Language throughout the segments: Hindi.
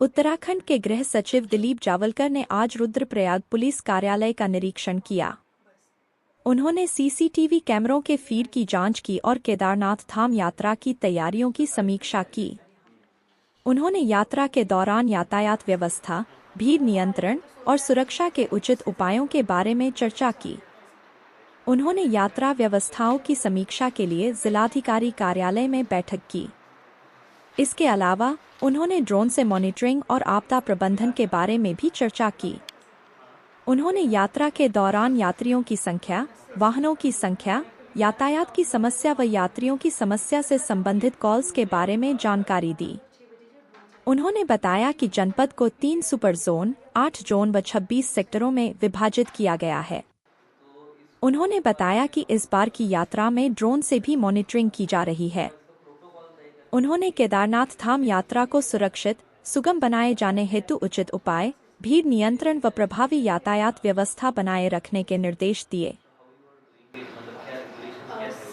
उत्तराखंड के गृह सचिव दिलीप जावलकर ने आज रुद्रप्रयाग पुलिस कार्यालय का निरीक्षण किया। उन्होंने सीसीटीवी कैमरों के फीड की जांच की और केदारनाथ धाम यात्रा की तैयारियों की समीक्षा की। उन्होंने यात्रा के दौरान यातायात व्यवस्था, भीड़ नियंत्रण और सुरक्षा के उचित उपायों के बारे में चर्चा की। उन्होंने यात्रा व्यवस्थाओं की समीक्षा के लिए जिलाधिकारी कार्यालय में बैठक की। इसके अलावा उन्होंने ड्रोन से मॉनिटरिंग और आपदा प्रबंधन के बारे में भी चर्चा की। उन्होंने यात्रा के दौरान यात्रियों की संख्या, वाहनों की संख्या, यातायात की समस्या व यात्रियों की समस्या से संबंधित कॉल्स के बारे में जानकारी दी। उन्होंने बताया कि जनपद को 3 सुपर जोन, 8 जोन व 26 सेक्टरों में विभाजित किया गया है। उन्होंने बताया कि इस बार की यात्रा में ड्रोन से भी मॉनिटरिंग की जा रही है। उन्होंने केदारनाथ धाम यात्रा को सुरक्षित, सुगम बनाए जाने हेतु उचित उपाय, भीड़ नियंत्रण व प्रभावी यातायात व्यवस्था बनाए रखने के निर्देश दिए।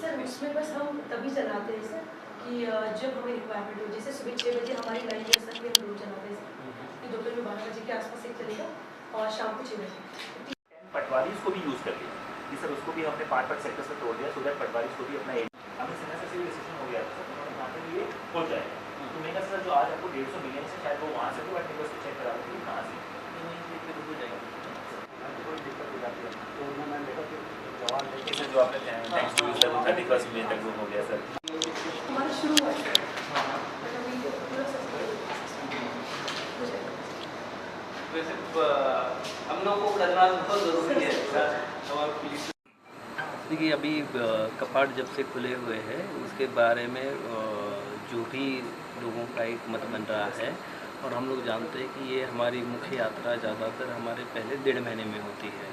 सर उसमें बस हम तभी चलाते हैं सर कि जब हमें रिक्वायरमेंट हो, जैसे सुबह 6 बजे हमारी लाइन के सर में हम चलाते हैं सर कि दोपहर में 12 बजे के आसपास एक चलेगा और शाम को 6 बजे। पटवारी को भी यूज़ कर लिया कि सर उसको भी हमने 5 सेक्टर्स में तोड़ दिया सो दैट पटवारी को भी अपना हमें समय से सिविल डिसीजन हो गया था सर, वहाँ पे ये हो जाएगा। तो मैंने कहा सर जो आज आपको 150 मिलियन से शायद वो वहाँ से तो बट मेरे को चेक करा कि कहाँ से हो जाएगा, कोई दिक्कत हो जाती है। तो उन्होंने देखा कि जवाब लेके सर जो आपने थैंक्स टू यू सर 31 मई तक हो गया सर। हमारा शुरू हुआ है बट अभी पूरा वैसे हम लोग को करना बहुत ज़रूरी है हमारे पुलिस। देखिए अभी कपाट जब से खुले हुए हैं उसके बारे में जो भी लोगों का एक मत बन रहा है और हम लोग जानते हैं कि ये हमारी मुख्य यात्रा ज़्यादातर हमारे पहले 1.5 महीने में होती है।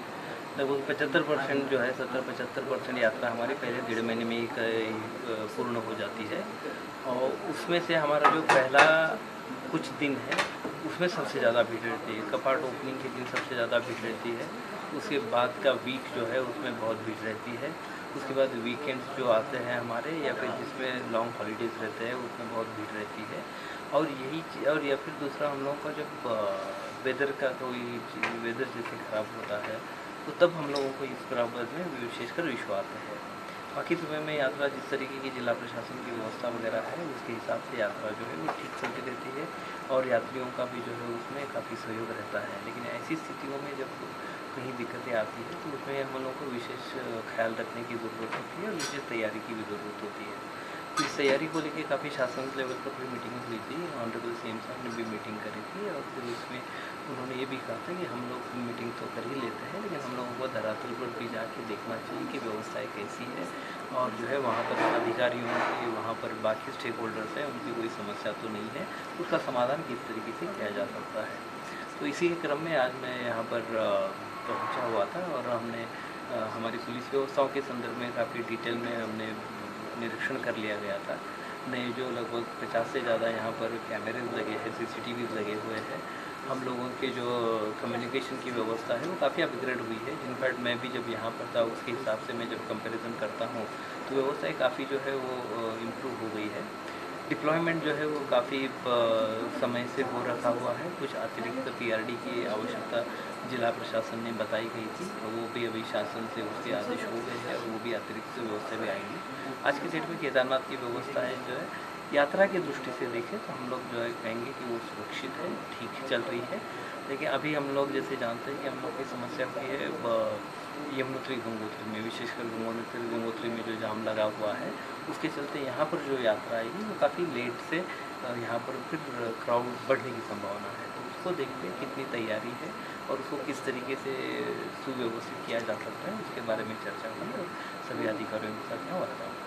लगभग 75% जो है 70-75% यात्रा हमारे पहले 1.5 महीने में ही पूर्ण हो जाती है और उसमें से हमारा जो पहला कुछ दिन है उसमें सबसे ज़्यादा भीड़ रहती है। कपाट ओपनिंग के दिन सबसे ज़्यादा भीड़ रहती है। उसके बाद का वीक जो है उसमें बहुत भीड़ रहती है। उसके बाद वीकेंड्स जो आते हैं हमारे या फिर जिसमें लॉन्ग हॉलीडेज़ रहते हैं उसमें बहुत भीड़ रहती है। और यही और या फिर दूसरा हम लोगों का जब वेदर का कोई वेदर जैसे ख़राब होता है तो तब हम लोगों को इस बराबर में विशेषकर विश्वास है। बाकी समय में यात्रा जिस तरीके की जिला प्रशासन की व्यवस्था वगैरह है उसके हिसाब से यात्रा जो है वो ठीक चलती रहती है और यात्रियों का भी जो है उसमें काफ़ी सहयोग रहता है। लेकिन ऐसी स्थितियों में जब कहीं दिक्कतें आती हैं तो उसमें हम लोगों को विशेष ख्याल रखने की ज़रूरत होती है और विशेष तैयारी की भी ज़रूरत होती है। तो इस तैयारी को लेकर काफ़ी शासन लेवल पर भी मीटिंग हुई थी। ऑनरेबल सीएम साहब ने भी मीटिंग करी थी और फिर उसमें उन्होंने ये भी कहा था कि हम लोग मीटिंग तो कर ही लेते हैं लेकिन हम लोगों को धरातल पर भी जाके देखना चाहिए कि व्यवस्थाएँ कैसी है और जो है वहाँ पर अधिकारियों की वहाँ पर बाकी स्टेक होल्डर्स हैं उनकी कोई समस्या तो नहीं है, उसका समाधान किस तरीके से किया जा सकता है। तो इसी के क्रम में आज मैं यहाँ पर पहुँचा हुआ था और हमने हमारी पुलिस व्यवस्थाओं के संदर्भ में काफ़ी डिटेल में हमने निरीक्षण कर लिया गया था। नए जो लगभग 50 से ज़्यादा यहाँ पर कैमरेज लगे हैं, CCTV लगे हुए हैं। हम लोगों के जो कम्युनिकेशन की व्यवस्था है वो काफ़ी अपग्रेड हुई है। इनफैक्ट मैं भी जब यहाँ पर था उसके हिसाब से मैं जब कंपैरिजन करता हूँ तो व्यवस्थाएँ काफ़ी जो है वो इम्प्रूव हो गई है। डिप्लॉयमेंट जो है वो काफ़ी समय से हो रखा हुआ है। कुछ अतिरिक्त PRD की आवश्यकता जिला प्रशासन ने बताई गई थी और वो भी अभी शासन से उसके आदेश हो गए हैं और वो भी अतिरिक्त व्यवस्था भी आएंगी। आज की डेट में केदारनाथ की व्यवस्थाएँ जो है यात्रा की दृष्टि से देखें तो हम लोग जो है कहेंगे कि वो सुरक्षित है, ठीक चल रही है। लेकिन अभी हम लोग जैसे जानते हैं कि हम लोग की समस्या हुई है यमुनोत्री गंगोत्री में, विशेषकर गंगोत्री में जो जाम लगा हुआ है उसके चलते यहाँ पर जो यात्रा आएगी वो काफ़ी लेट से यहाँ पर फिर क्राउड बढ़ने की संभावना है। तो उसको देखते हैं कितनी तैयारी है और उसको किस तरीके से सुव्यवस्थित किया जा सकता है उसके बारे में चर्चा हुई और सभी अधिकारियों के साथ यहाँ वार्ता हुई।